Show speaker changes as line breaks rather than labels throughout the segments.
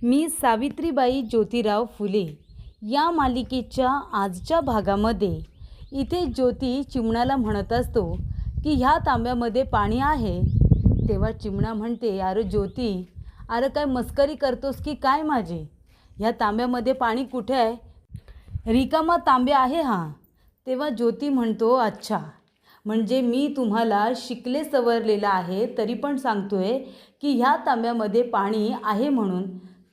मी सावित्रीबाई ज्योतिराव फुले या मालिकेच्या आजच्या भागामध्ये इथे ज्योती चिमणाला म्हणत असतो की ह्या तांब्यामध्ये पाणी आहे. तेव्हा चिमणा म्हणते, अरे ज्योती, अरे काय मस्करी करतोस की काय माझी? ह्या तांब्यामध्ये पाणी कुठे आहे? रिकामा तांब्या आहे हा. तेव्हा ज्योती म्हणतो, अच्छा, म्हणजे मी तुम्हाला शिकले सवरलेला आहे तरी पण सांगतोय की ह्या तांब्यामध्ये पाणी आहे म्हणून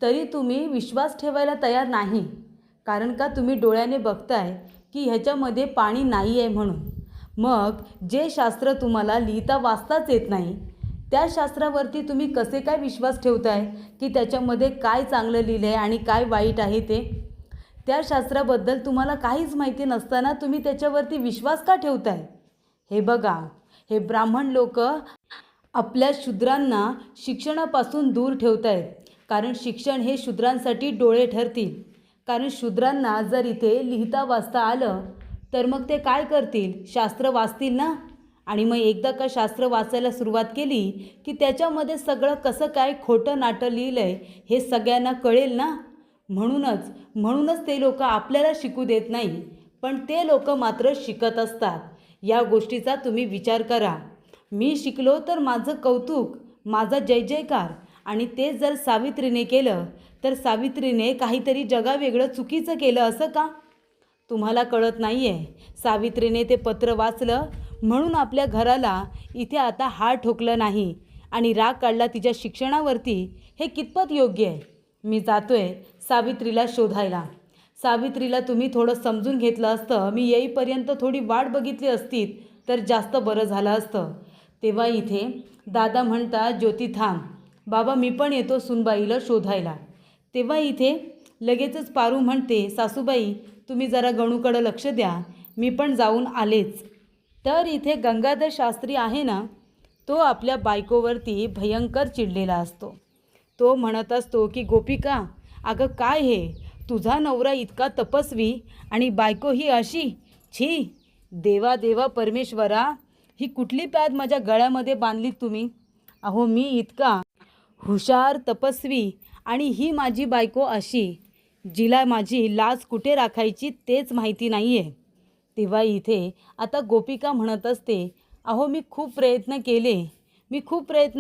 तरी तुम्ही विश्वास ठेवायला तयार नाही. कारण का तुम्ही डोळ्याने बघताय की ह्याच्यामध्ये पाणी नाही आहे म्हणून. मग जे शास्त्र तुम्हाला लिहिता वाचताच येत नाही त्या शास्त्रावरती तुम्ही कसे काय विश्वास ठेवताय की त्याच्यामध्ये काय चांगलं लिहिलं आहे आणि काय वाईट आहे ते? त्या शास्त्राबद्दल तुम्हाला काहीच माहिती नसताना तुम्ही त्याच्यावरती विश्वास का ठेवताय? हे बघा, हे ब्राह्मण लोक आपल्या शूद्रांना शिक्षणापासून दूर ठेवत आहेत. कारण शिक्षण हे शूद्रांसाठी डोळे ठरतील. कारण शूद्रांना जर इथे लिहिता वाचता आलं तर मग ते काय करतील? शास्त्र वाचतील ना. आणि मग एकदा का शास्त्र वाचायला सुरुवात केली की त्याच्यामध्ये सगळं कसं काय खोटं नाटं लिहिलं आहे हे सगळ्यांना कळेल ना. म्हणूनच ते लोक आपल्याला शिकू देत नाही, पण ते लोक मात्र शिकत असतात. या गोष्टीचा तुम्ही विचार करा. मी शिकलो तर माझं कौतुक, माझा जय जयकार. आणि ते जर सावित्रीने केलं तर सावित्रीने काहीतरी जगावेगळं चुकीचं केलं असं का? तुम्हाला कळत नाही आहे. सावित्रीने ते पत्र वाचलं म्हणून आपल्या घराला इथे आता हार ठोकलं नाही आणि राग काढला तिच्या शिक्षणावरती. हे कितपत योग्य आहे? मी जातोय सावित्रीला शोधायला. सावित्रीला तुम्ही थोडं समजून घेतलं असतं, मी येईपर्यंत थोडी वाट बघितली असती तर जास्त बरं झालं असतं. तेव्हा इथे दादा म्हणतात, ज्योती थांब बाबा, मी पण येतो सुनबाईला शोधायला. तेव्हा इथे लगेचच पारू म्हणते, सासूबाई तुम्ही जरा गणूकडं लक्ष द्या, मी पण जाऊन आलेच. तर इथे गंगाधर शास्त्री आहे ना, तो आपल्या बायकोवरती भयंकर चिडलेला असतो. तो म्हणत असतो की गोपिका, अगं काय हे, तुझा नवरा इतका तपस्वी आणि बायको ही अशी? छी, देवा देवा परमेश्वरा, ही कुठली पॅद माझ्या गळ्यामध्ये बांधलीत तुम्ही? अहो मी इतका हुशार तपस्वी आणि ही माझी बायको अशी, जिला माझी लाज कुठे राखायची तेच माहिती नाही आहे. तेव्हा इथे आता गोपिका म्हणत असते, अहो मी खूप प्रयत्न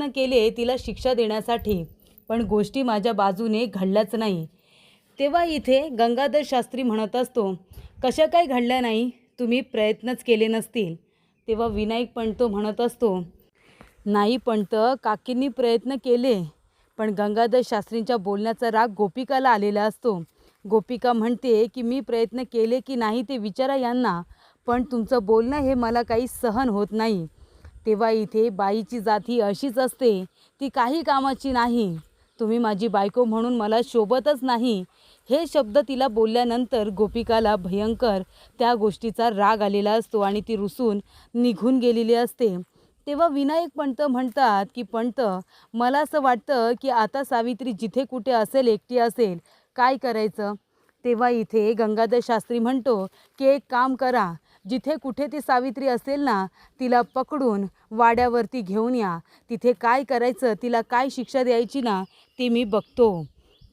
केले तिला शिक्षा देण्यासाठी, पण गोष्टी माझ्या बाजूने घडल्याच नाही. तेव्हा इथे गंगाधर शास्त्री म्हणत असतो, कशा काय घडल्या नाही? तुम्ही प्रयत्नच केले नसतील. तेव्हा विनायक पंत म्हणत असतो, नाही पंत, काकींनी प्रयत्न केले. पण गंगाधर शास्त्रींच्या बोलण्याचा राग गोपिकाला आलेला असतो. गोपिका म्हणते की मी प्रयत्न केले की नाही ते विचारा यांना, पण तुमचं बोलणं हे मला काही सहन होत नाही. तेव्हा इथे बाईची जात ही अशीच असते, ती काही कामाची नाही. तुम्ही माझी बायको म्हणून मला शोभतच नाही. हे शब्द तिला बोलल्यानंतर गोपिकाला भयंकर त्या गोष्टीचा राग आलेला असतो आणि ती रुसून निघून गेलेली असते. तेव्हा विनायक पंत म्हणतात की पंत, मला असं वाटतं की आता सावित्री जिथे कुठे असेल, एकटी असेल, काय करायचं? तेव्हा इथे गंगाधर शास्त्री म्हणतो की एक काम करा, जिथे कुठे ती सावित्री असेल ना, तिला पकडून वाड्यावरती घेऊन या. तिथे काय करायचं, तिला काय शिक्षा द्यायची ना, ती मी बघतो.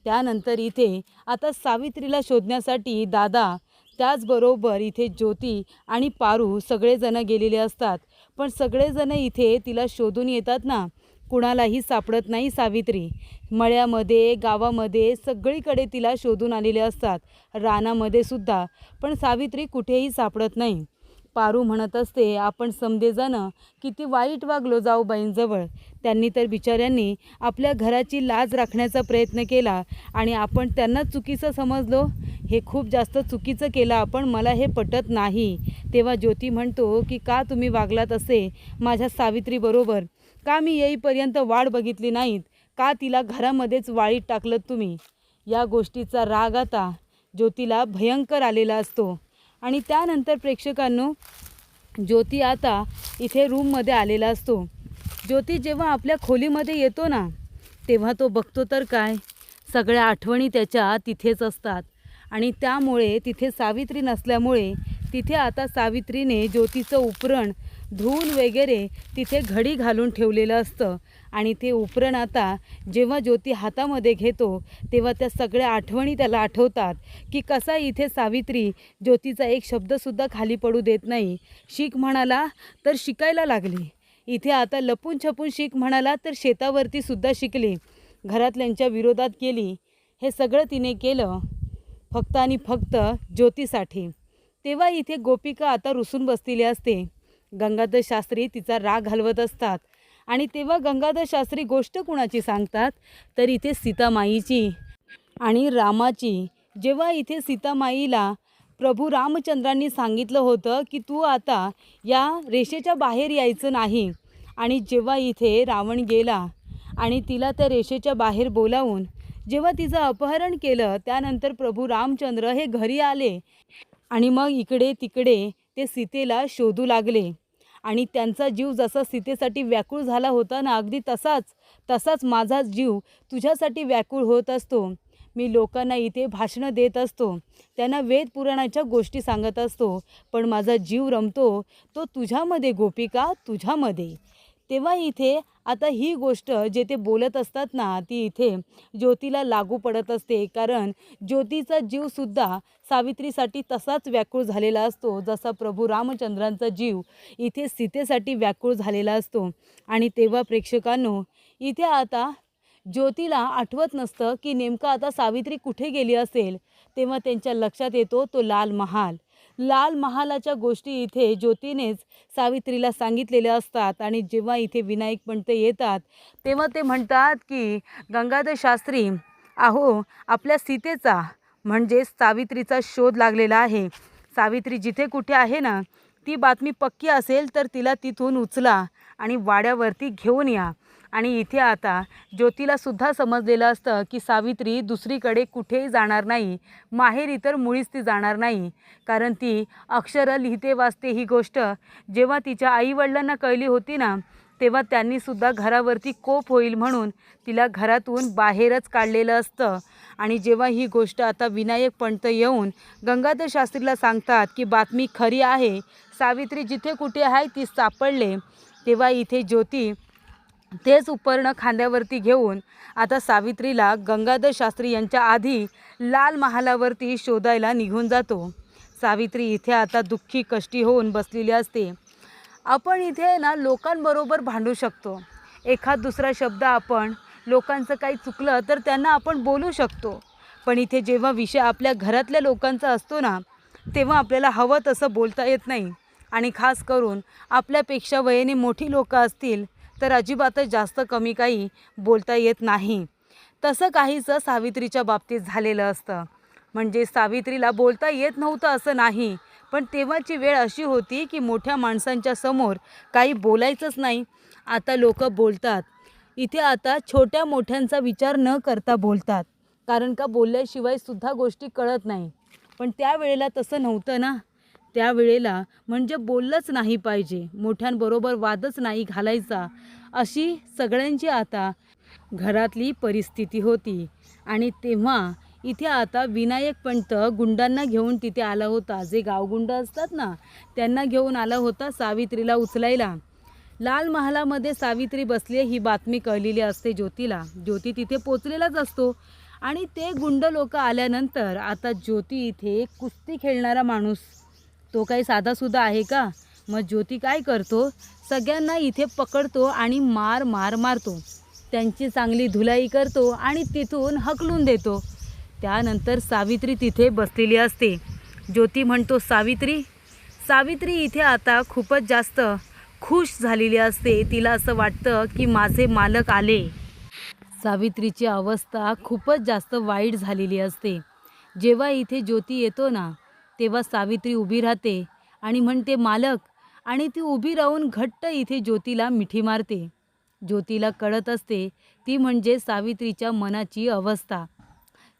त्यानंतर इथे आता सावित्रीला शोधण्यासाठी दादा, त्याचबरोबर इथे ज्योती आणि पारू सगळेजण गेलेले असतात. पण सगळेजण इथे तिला शोधून येतात ना, कुणालाही सापडत नाही सावित्री. मळ्यामध्ये, गावामध्ये सगळीकडे तिला शोधून आलेले असतात, रानामध्ये सुद्धा, पण सावित्री कुठेही सापडत नाही. पारू म्हणत असते, आपण समजेजण किती वाईट वागलो जाऊबाईंजवळ. त्यांनी तर बिचाऱ्यांनी आपल्या घराची लाज राखण्याचा प्रयत्न केला आणि आपण त्यांना चुकीचं समजलो. हे खूप जास्त चुकीचं केलं आपण, मला हे पटत नाही. तेव्हा ज्योती म्हणतो की का तुम्ही वागलात असे माझ्या सावित्रीबरोबर? का मी येईपर्यंत वाट बघितली नाहीत? का तिला घरामध्येच वाळीत टाकलं तुम्ही? या गोष्टीचा राग आता ज्योतीला भयंकर आलेला असतो. आणि त्यानंतर प्रेक्षकांनो, ज्योती आता इथे रूममध्ये आलेला असतो. ज्योती जेव्हा आपल्या खोलीमध्ये येतो ना, तेव्हा तो बघतो तर काय, सगळ्या आठवणी त्याच्या तिथेच असतात. आणि त्यामुळे तिथे सावित्री नसल्यामुळे तिथे आता सावित्रीने ज्योतीचं उपरण धुवून वगैरे तिथे घडी घालून ठेवलेलं असतं. आणि ते उपरण आता जेव्हा ज्योती हातामध्ये घेतो तेव्हा त्या सगळ्या आठवणी त्याला आठवतात की कसा इथे सावित्री ज्योतीचा एक शब्दसुद्धा खाली पडू देत नाही. शिक म्हणाला तर शिकायला लागली. इथे आता लपून छपून शिक म्हणाला तर शेतावरती सुद्धा शिकली. घरातल्यांच्या विरोधात केली. हे सगळं तिने केलं फक्त आणि फक्त ज्योतीसाठी. तेव्हा इथे गोपिका आता रुसून बसलेली असते. गंगाधर शास्त्री तिचा राग घालवत असतात आणि तेव्हा गंगाधर शास्त्री गोष्ट कुणाची सांगतात तर इथे सीतामाईची आणि रामाची. जेव्हा इथे सीतामाईला प्रभू रामचंद्रांनी सांगितलं होतं की तू आता या रेषेच्या बाहेर यायचं नाही, आणि जेव्हा इथे रावण गेला आणि तिला त्या रेषेच्या बाहेर बोलावून जेव्हा तिचं अपहरण केलं, त्यानंतर प्रभू रामचंद्र हे घरी आले आणि मग इकडे तिकडे ते सीतेला शोधू लागले. आणि त्यांचा जीव जसा सीतेसाठी व्याकुळ झाला होता ना, अगदी तसाच माझा जीव तुझ्यासाठी व्याकुळ होत असतो. मी लोकांना इथे भाषणं देत असतो, त्यांना वेद पुराणाच्या गोष्टी सांगत असतो, पण माझा जीव रमतो तो तुझ्यामध्ये गोपिका, तुझ्यामध्ये. तेव्हा इथे आता ही गोष्ट जे ते बोलत असतात ना, ती इथे ज्योतीला लागू पडत असते. कारण ज्योतीचा जीवसुद्धा सावित्रीसाठी तसाच व्याकुळ झालेला असतो जसा प्रभू रामचंद्रांचा जीव इथे सीतेसाठी व्याकुळ झालेला असतो. आणि तेव्हा प्रेक्षकांनो, इथे आता ज्योतीला आठवत नसतं की नेमकं आता सावित्री कुठे गेली असेल. तेव्हा त्यांच्या लक्षात येतो तो लाल महाल. लाल महालाच्या गोष्टी इथे ज्योतीनेच सावित्रीला सांगितलेल्या असतात. आणि जेव्हा इथे विनायक पंत येतात तेव्हा ते म्हणतात की गंगाधर शास्त्री, अहो आपल्या सीतेचा म्हणजे सावित्रीचा शोध लागलेला आहे. सावित्री जिथे कुठे आहे ना, ती बातमी पक्की असेल तर तिला तिथून उचला आणि वाड्यावरती घेऊन या. आणि इथे आता ज्योतीला सुद्धा समजलेलं असतं की सावित्री दुसरीकडे कुठेही जाणार नाही, माहेरी तर मुळीच ती जाणार नाही. कारण ती अक्षरं लिहिते वाचते ही गोष्ट जेव्हा तिच्या आईवडिलांना कळली होती ना, तेव्हा त्यांनीसुद्धा घरावरती कोप होईल म्हणून तिला घरातून बाहेरच काढलेलं असतं. आणि जेव्हा ही गोष्ट आता विनायक पंत येऊन गंगाधर शास्त्रीला सांगतात की बातमी खरी आहे, सावित्री जिथे कुठे आहे ती सापडले, तेव्हा इथे ज्योती तेच उपर्ण खांद्यावरती घेऊन आता सावित्रीला गंगाधर शास्त्री यांच्या आधी लाल महालावरती शोधायला निघून जातो. सावित्री इथे आता दुःखी कष्टी होऊन बसलेली असते. आपण इथे ना लोकांबरोबर भांडू शकतो. एखाद दुसरा शब्द आपण लोकांचं काही चुकलं तर त्यांना आपण बोलू शकतो. पण इथे जेव्हा विषय आपल्या घरातल्या लोकांचा असतो ना, तेव्हा आपल्याला हवं तसं बोलता येत नाही. आणि खास करून आपल्यापेक्षा वयाने मोठी लोकं असतील तर अजिबातच जास्त कमी काही बोलता येत नाही. तसं काहीसं सावित्रीच्या बाबतीत झालेलं असतं. म्हणजे सावित्रीला बोलता येत नव्हतं असं नाही, पण तेव्हाची वेळ अशी होती की मोठ्या माणसांच्या समोर काही बोलायचंच नाही. आता लोक बोलतात, इथे आता छोट्या मोठ्यांचा विचार न करता बोलतात, कारण का बोलल्याशिवाय सुद्धा गोष्टी कळत नाही. पण त्यावेळेला तसं नव्हतं ना. त्यावेळेला म्हणजे बोललंच नाही पाहिजे, मोठ्यांबरोबर वादच नाही घालायचा, अशी सगळ्यांची आता घरातली परिस्थिती होती. आणि तेव्हा इथे आता विनायक पंत गुंडांना घेऊन तिथे आला होता. जे गावगुंड असतात ना, त्यांना घेऊन आला होता सावित्रीला उचलायला. लाल महालामध्ये सावित्री बसली ही बातमी कळलेली असते ज्योतीला. ज्योती तिथे पोचलेलाच असतो. आणि ते गुंड लोक आल्यानंतर आता ज्योती इथे कुस्ती खेळणारा माणूस तो काही साधासुद्धा आहे का? मग ज्योती काय करतो, सगळ्यांना इथे पकडतो आणि मारतो. त्यांची चांगली धुलाई करतो आणि तिथून हकलून देतो. त्यानंतर सावित्री तिथे बसलेली असते. ज्योती म्हणतो सावित्री इथे आता खूपच जास्त खुश झालेली असते. तिला असं वाटतं की माझे मालक आले. सावित्रीची अवस्था खूपच जास्त वाईट झालेली असते. जेव्हा इथे ज्योती येतो ना, तेव्हा सावित्री उभी राहते आणि म्हणते मालक, आणि ती उभी राहून घट्ट इथे ज्योतीला मिठी मारते. ज्योतीला कळत असते ती म्हणजे सावित्रीच्या मनाची अवस्था.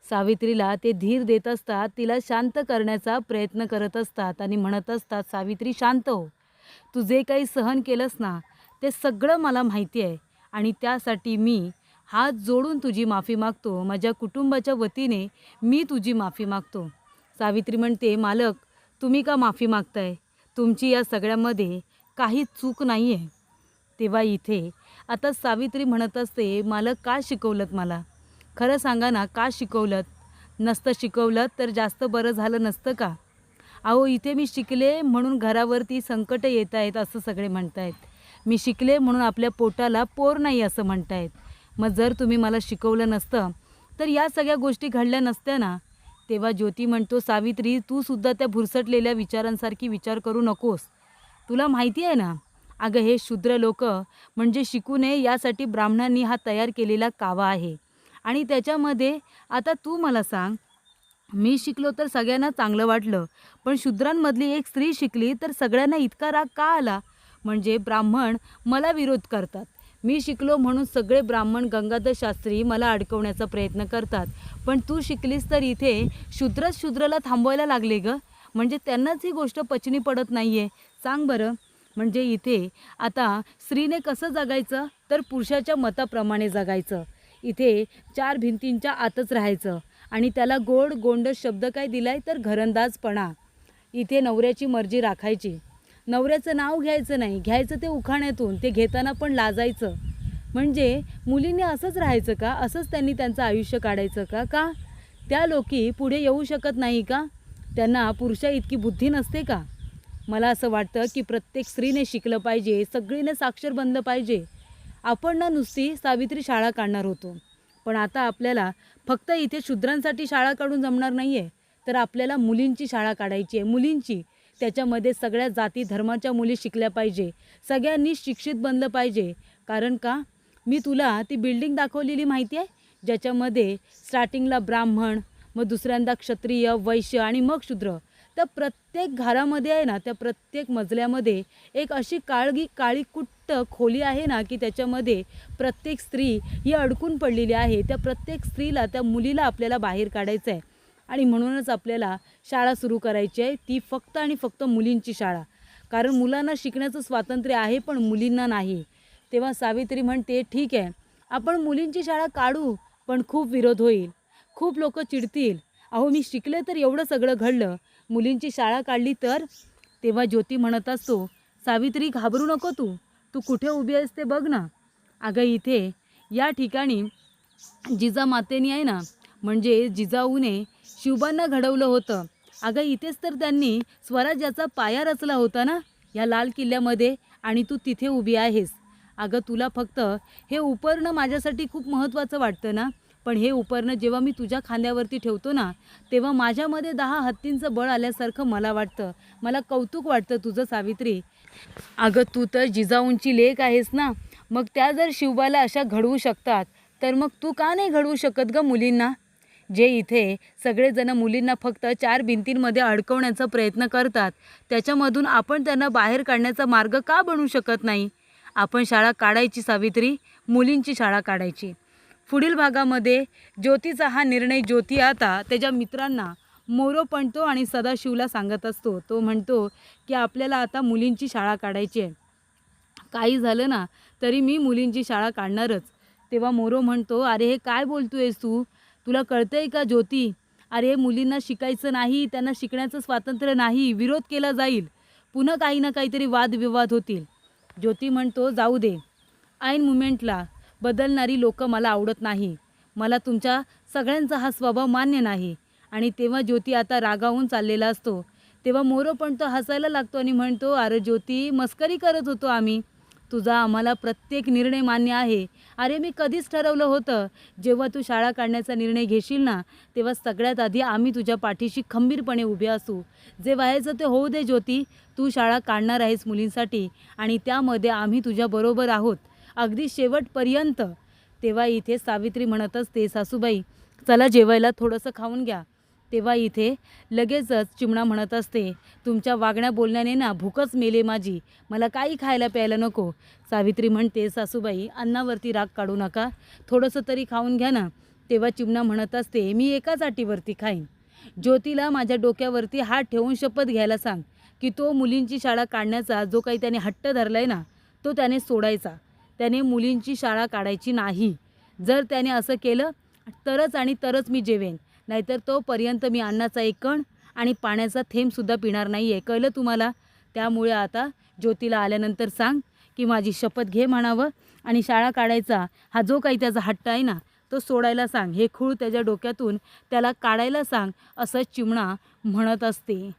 सावित्रीला ते धीर देत असतात, तिला शांत करण्याचा प्रयत्न करत असतात आणि म्हणत असतात सावित्री शांत हो, तू जे काही सहन केलंस ना ते सगळं मला माहिती आहे आणि त्यासाठी मी हात जोडून तुझी माफी मागतो. माझ्या कुटुंबाच्या वतीने मी तुझी माफी मागतो. सावित्री म्हणते मालक, तुम्ही का माफी मागताय? तुमची या सगळ्यामध्ये काही चूक नाही आहे. तेव्हा इथे आता सावित्री म्हणत असते, मला का शिकवलंत मला? खरं सांगा ना, का शिकवलंत? नसतं शिकवलं तर जास्त बरं झालं नसतं का? अहो इथे मी शिकले म्हणून घरावरती संकट येत आहेत असं सगळे म्हणत आहेत. मी शिकले म्हणून आपल्या पोटाला पोर नाही असं म्हणत आहेत. मग जर तुम्ही मला शिकवलं नसतं तर या सगळ्या गोष्टी घडल्या नसत्या ना. तेव्हा ज्योती म्हणतो, सावित्री तू सुद्धा त्या भुरसटलेल्या विचारांसारखी विचार करू नकोस. तुला माहिती आहे ना, अगं हे शूद्र लोक म्हणजे शिकू नये यासाठी ब्राह्मणांनी हा तयार केलेला कावा आहे. आणि त्याच्यामध्ये आता तू मला सांग, मी शिकलो तर सगळ्यांना चांगलं वाटलं, पण शूद्रांमधली एक स्त्री शिकली तर सगळ्यांना इतका राग का आला? म्हणजे ब्राह्मण मला विरोध करतात. मी शिकलो म्हणून सगळे ब्राह्मण गंगाधर शास्त्री मला अडकवण्याचा प्रयत्न करतात. पण तू शिकलीस तर इथे शूद्रच शूद्राला थांबवायला लागले गं. म्हणजे त्यांनाच ही गोष्ट पचनी पडत नाही आहे. सांग बरं. म्हणजे इथे आता स्त्रीने कसं जगायचं तर पुरुषाच्या मताप्रमाणे जगायचं. इथे चार भिंतींच्या आतच राहायचं आणि त्याला गोड गोंड शब्द काय दिलाय तर घरंदाजपणा. इथे नवऱ्याची मर्जी राखायची. नवऱ्याचं नाव घ्यायचं नाही, घ्यायचं ते उखाण्यातून, ते घेताना पण लाजायचं. म्हणजे मुलींनी असंच राहायचं का? असंच त्यांनी त्यांचं आयुष्य काढायचं का? का त्या लोकी पुढे येऊ शकत नाही का? त्यांना पुरुषा इतकी बुद्धी नसते का? मला असं वाटतं की प्रत्येक स्त्रीने शिकलं पाहिजे, सगळीने साक्षर बनलं पाहिजे. आपण ना नुसती सावित्री शाळा काढणार होतो, पण आता आपल्याला फक्त इथे शूद्रांसाठी शाळा काढून जमणार नाही आहे, तर आपल्याला मुलींची शाळा काढायची आहे. मुलींची, त्याच्यामध्ये सगळ्या जाती धर्माच्या मुली शिकल्या पाहिजे. सगळ्यांनी शिक्षित बनलं पाहिजे. कारण का, मी तुला ती बिल्डिंग दाखवलेली माहिती आहे, ज्याच्यामध्ये स्टार्टिंगला ब्राह्मण, मग दुसऱ्यांदा क्षत्रिय, वैश्य आणि मग शूद्र. त्या प्रत्येक घरामध्ये आहे ना, त्या प्रत्येक मजल्यामध्ये एक अशी काळी कुट्ट खोली आहे ना, की त्याच्यामध्ये प्रत्येक स्त्री ही अडकून पडलेली आहे. त्या प्रत्येक स्त्रीला, त्या मुलीला आपल्याला बाहेर काढायचं आहे. आणि म्हणूनच आपल्याला शाळा सुरू करायची आहे, ती फक्त आणि फक्त मुलींची शाळा. कारण मुलांना शिकण्याचं स्वातंत्र्य आहे, पण मुलींना नाही. तेव्हा सावित्री म्हणते, ठीक आहे आपण मुलींची शाळा काढू, पण खूप विरोध होईल, खूप लोक चिडतील. अहो मी शिकले तर एवढं सगळं घडलं, मुलींची शाळा काढली तर? तेव्हा ज्योती म्हणत असतो, सावित्री घाबरू नको, तू तू कुठे उभी आहेस ते बघ ना. अगं इथे या ठिकाणी जिजामातेने आहे ना, म्हणजे जिजाऊने शिवबांना घडवलं होतं. अगं इथेच तर त्यांनी स्वराज्याचा पाया रचला होता ना, या लाल किल्ल्यामध्ये. आणि तू तिथे उभी आहेस. अगं तुला फक्त हे उपरणं माझ्यासाठी खूप महत्त्वाचं वाटतं ना, पण हे उपरणं जेव्हा मी तुझ्या खांद्यावरती ठेवतो ना, तेव्हा माझ्यामध्ये 10 हत्तींचं बळ आल्यासारखं मला वाटतं. मला कौतुक वाटतं तुझं सावित्री. अगं तू तर जिजाऊंची लेक आहेस ना, मग त्या जर शिवबाला अशा घडवू शकतात, तर मग तू का नाही घडवू शकत गं मुलींना? जे इथे सगळेजण मुलींना फक्त चार भिंतींमध्ये अडकवण्याचा प्रयत्न करतात, त्याच्यामधून आपण त्यांना बाहेर काढण्याचा मार्ग का बनवू शकत नाही? आपण शाळा काढायची सावित्री, मुलींची शाळा काढायची. पुढील भागामध्ये ज्योतीचा हा निर्णय ज्योती आता त्याच्या मित्रांना मोरोपंतो आणि सदाशिवला सांगत असतो. तो म्हणतो की आपल्याला आता मुलींची शाळा काढायची आहे. काही झालं ना तरी मी मुलींची शाळा काढणारच. तेव्हा मोरो म्हणतो, अरे हे काय बोलतोयस तू? तुला कळतंय का ज्योती? अरे मुलींना शिकायचं नाही, त्यांना शिकण्याचं स्वातंत्र्य नाही, विरोध केला जाईल, पुन्हा काही ना काहीतरी वादविवाद होतील. ज्योती म्हणतो, जाऊ दे, ऐन मुमेंटला बदलणारी लोकं मला आवडत नाही. मला तुमच्या सगळ्यांचा हा स्वभाव मान्य नाही. आणि तेव्हा ज्योती आता रागावून चाललेला असतो. तेव्हा मोरो पण तो हसायला लागतो आणि म्हणतो, अरे ज्योती, मस्करी करत होतो आम्ही. तुझा आम्हाला प्रत्येक निर्णय मान्य आहे. अरे मी कधीच ठरवलं होतं, जेव्हा तू शाळा काढण्याचा निर्णय घेशील ना, तेव्हा सगळ्यात आधी आम्ही तुझ्या पाठीशी खंबीरपणे उभे असू. जे व्हायचं ते होऊ दे ज्योती, तू शाळा काढणार आहेस मुलींसाठी आणि त्यामध्ये आम्ही तुझ्याबरोबर आहोत अगदी शेवटपर्यंत. तेव्हा इथे सावित्री म्हणत असते, सासूबाई चला जेवायला, थोडंसं खाऊन घ्या. तेव्हा इथे लगेचच चिमणा म्हणत असते, तुमच्या वागण्या बोलण्याने ना भूकच मेले माझी, मला काही खायला प्यायला नको. सावित्री म्हणते, सासूबाई अन्नावरती राग काढू नका, थोडंसं तरी खाऊन घ्या ना. तेव्हा चिमणा म्हणत असते, मी एकाच अटीवरती खाईन. ज्योतीला माझ्या डोक्यावरती हात ठेवून शपथ घ्यायला सांग की तो मुलींची शाळा काढण्याचा जो काही त्याने हट्ट धरलाय ना, तो त्याने सोडायचा. त्याने मुलींची शाळा काढायची नाही. जर त्याने असं केलं तरच आणि तरच मी जेवेन, नाहीतर तोपर्यंत मी अन्नाचा एक कण आणि पाण्याचा थेंबसुद्धा पिणार नाही आहे, कळलं तुम्हाला? त्यामुळे आता ज्योतीला आल्यानंतर सांग की माझी शपथ घे म्हणावं आणि शाळा काढायचा हा जो काही त्याचा हट्ट आहे ना तो सोडायला सांग, हे खूळ त्याच्या डोक्यातून त्याला काढायला सांग, असं चिमणा म्हणत असते.